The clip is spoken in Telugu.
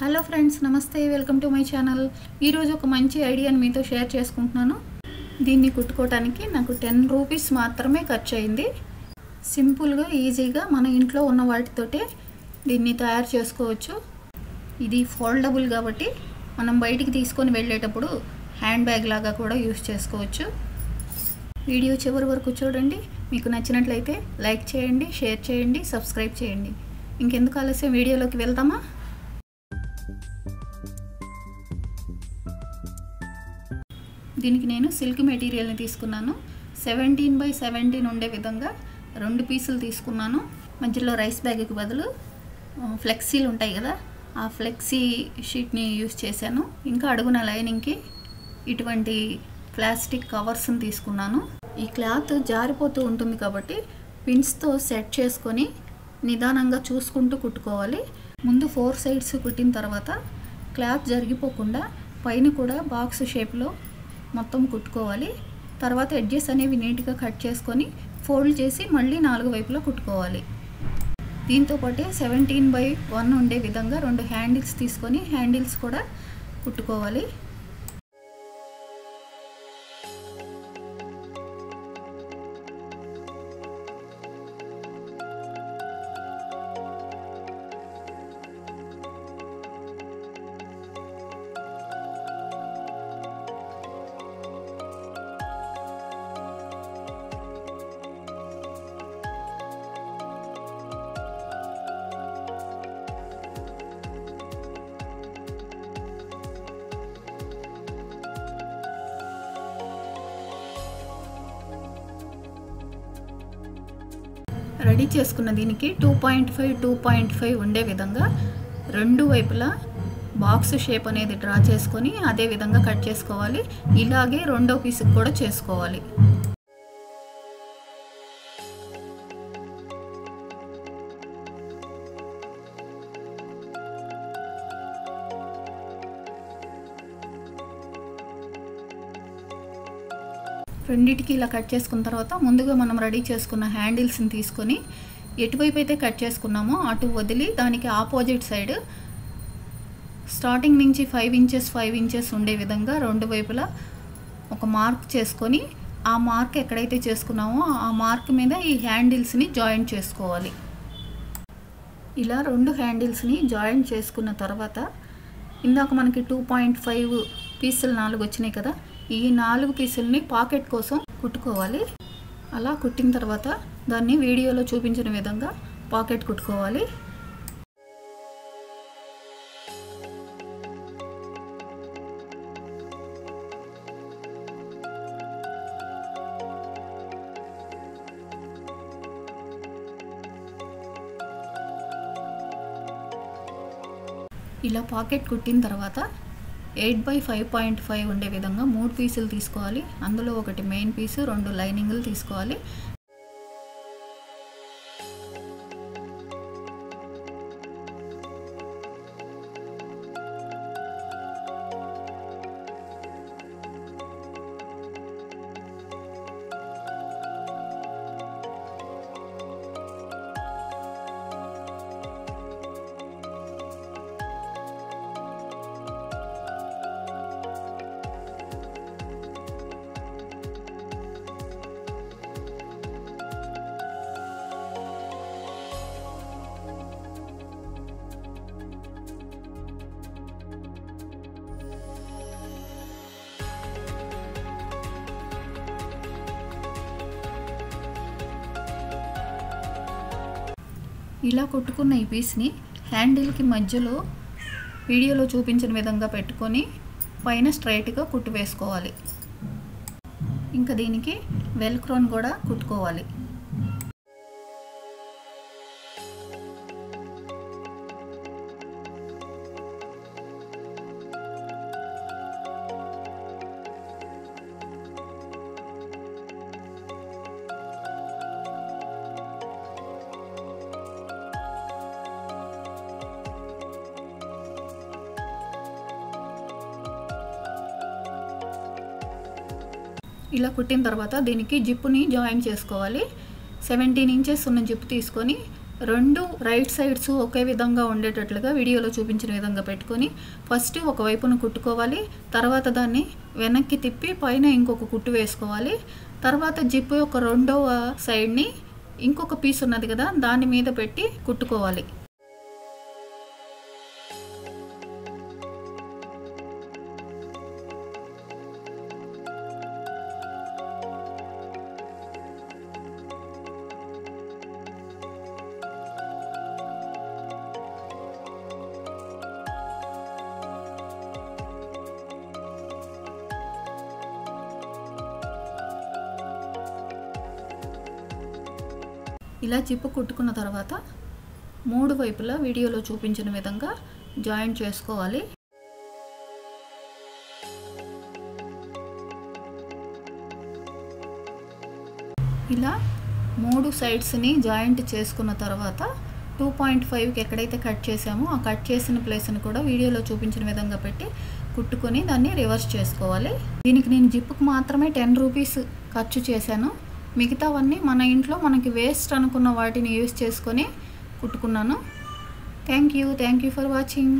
హలో ఫ్రెండ్స్, నమస్తే. Welcome to my channel. ఈరోజు ఒక మంచి ఐడియాని మీతో షేర్ చేసుకుంటున్నాను. దీన్ని కుట్టుకోవడానికి నాకు 10 రూపీస్ మాత్రమే ఖర్చు అయింది. సింపుల్గా, ఈజీగా మన ఇంట్లో ఉన్న వాటితోటే దీన్ని తయారు చేసుకోవచ్చు. ఇది ఫోల్డబుల్ కాబట్టి మనం బయటికి తీసుకొని వెళ్ళేటప్పుడు హ్యాండ్ బ్యాగ్ లాగా కూడా యూస్ చేసుకోవచ్చు. వీడియో చివరి వరకు చూడండి. మీకు నచ్చినట్లయితే లైక్ చేయండి, షేర్ చేయండి, సబ్స్క్రైబ్ చేయండి. ఇంకెందుకు ఆలస్యం, వీడియోలోకి వెళ్దామా? దీనికి నేను సిల్క్ మెటీరియల్ని తీసుకున్నాను. 17x17 ఉండే విధంగా 2 పీసులు తీసుకున్నాను. మధ్యలో రైస్ బ్యాగ్కి బదులు ఫ్లెక్సీలు ఉంటాయి కదా, ఆ ఫ్లెక్సీ షీట్ని యూస్ చేశాను. ఇంకా అడుగున లైనింగ్కి ఇటువంటి ప్లాస్టిక్ కవర్స్ని తీసుకున్నాను. ఈ క్లాత్ జారిపోతూ ఉంటుంది కాబట్టి పిన్స్తో సెట్ చేసుకొని నిదానంగా చూసుకుంటూ కుట్టుకోవాలి. ముందు 4 సైడ్స్ కుట్టిన తర్వాత క్లాత్ జరిగిపోకుండా పైన కూడా బాక్స్ షేప్లో మొత్తం కుట్టుకోవాలి. తర్వాత ఎడ్జెస్ అనేవి నీట్గా కట్ చేసుకొని ఫోల్డ్ చేసి మళ్ళీ 4 వైపులా కుట్టుకోవాలి. దీంతో పాటే 17x1 ఉండే విధంగా 2 హ్యాండిల్స్ తీసుకొని హ్యాండిల్స్ కూడా కుట్టుకోవాలి. రెడీ చేసుకున్న దీనికి 2.5 ఉండే విధంగా 2 వైపులా బాక్స్ షేప్ అనేది డ్రా చేసుకొని అదే విధంగా కట్ చేసుకోవాలి. ఇలాగే రెండో పీస్కి కూడా చేసుకోవాలి. రెండిటికి ఇలా కట్ చేసుకున్న తర్వాత ముందుగా మనం రెడీ చేసుకున్న హ్యాండిల్స్ని తీసుకొని ఎటువైపు అయితే కట్ చేసుకున్నామో అటు వదిలి దానికి ఆపోజిట్ సైడ్ స్టార్టింగ్ నుంచి 5 ఇంచెస్ ఉండే విధంగా 2 వైపులా ఒక మార్క్ చేసుకొని ఆ మార్క్ ఎక్కడైతే చేసుకున్నామో ఆ మార్క్ మీద ఈ హ్యాండిల్స్ని జాయింట్ చేసుకోవాలి. ఇలా 2 హ్యాండిల్స్ని జాయింట్ చేసుకున్న తర్వాత ఇందాక మనకి 2.5 పీసులు 4 వచ్చినాయి కదా, ఈ 4 పీసుల్ని పాకెట్ కోసం కుట్టుకోవాలి. అలా కుట్టిన తర్వాత దాన్ని వీడియోలో చూపించిన విధంగా పాకెట్ కుట్టుకోవాలి. ఇలా పాకెట్ కుట్టిన తర్వాత 8x5.5 ఉండే విధంగా 3 పీసులు తీసుకోవాలి. అందులో ఒకటి మెయిన్ పీసు, 2 లైనింగ్లు తీసుకోవాలి. ఇలా కుట్టుకున్న ఈ పీస్ని హ్యాండిల్కి మధ్యలో వీడియోలో చూపించిన విధంగా పెట్టుకొని పైన స్ట్రైట్గా కుట్టు వేసుకోవాలి. ఇంకా దీనికి వెల్క్రోన్ కూడా కుట్టుకోవాలి. ఇలా కుట్టిన తర్వాత దీనికి జిప్పుని జాయిన్ చేసుకోవాలి. 17 ఇంచెస్ ఉన్న జిప్ తీసుకొని రెండు రైట్ సైడ్స్ ఒకే విధంగా ఉండేటట్లుగా వీడియోలో చూపించిన విధంగా పెట్టుకొని ఫస్ట్ ఒక వైపును కుట్టుకోవాలి. తర్వాత దాన్ని వెనక్కి తిప్పి పైన ఇంకొక కుట్టు వేసుకోవాలి. తర్వాత జిప్ యొక్క రెండవ సైడ్ని ఇంకొక పీస్ ఉన్నది కదా దాని మీద పెట్టి కుట్టుకోవాలి. ఇలా జిప్ కుట్టుకున్న తర్వాత మూడు వైపులా వీడియోలో చూపించిన విధంగా జాయింట్ చేసుకోవాలి. ఇలా మూడు సైడ్స్ని జాయింట్ చేసుకున్న తర్వాత 2.5కి ఎక్కడైతే కట్ చేసామో ఆ కట్ చేసిన ప్లేస్ని కూడా వీడియోలో చూపించిన విధంగా పెట్టి కుట్టుకొని దాన్ని రివర్స్ చేసుకోవాలి. దీనికి నేను జిప్కి మాత్రమే 10 రూపీస్ ఖర్చు చేశాను. మిగతావన్నీ మన ఇంట్లో మనకి వేస్ట్ అనుకున్న వాటిని యూస్ చేసుకొని కుట్టుకున్నాను. Thank you for watching.